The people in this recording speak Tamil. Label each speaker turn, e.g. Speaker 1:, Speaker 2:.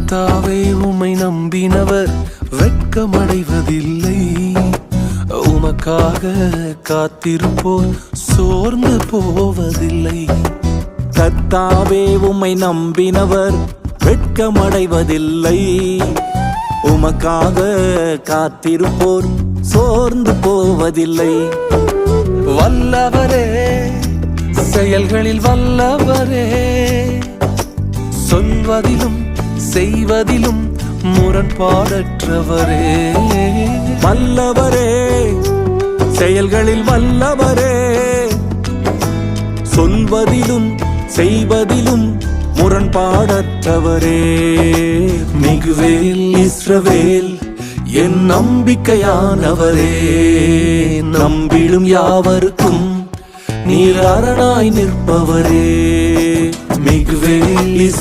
Speaker 1: கர்த்தாவே உம்மை நம்பினவர் வெட்கமடைவதில்லை. உமக்காக காத்திருப்போர் சோர்ந்து போவதில்லை.
Speaker 2: கர்த்தாவே உம்மை நம்பினவர் வெட்கமடைவதில்லை. உமக்காக காத்திருப்போர் சோர்ந்து போவதில்லை.
Speaker 1: வல்லவரே, செயல்களில் வல்லவரே, சொல்வதிலும் செய்வதிலும் முரண்பாடற்றவரே.
Speaker 2: வல்லவரே, செயல்களில் வல்லவரே, சொல்வதிலும் செய்வதிலும் முரண்பாடற்றவரே.
Speaker 1: மிகுவேல் இஸ்ரவேல் என் நம்பிக்கையானவரே, நம்பிடும் யாவருக்கும் நீர் அரணாய் நிற்பவரே. மிகுவேல்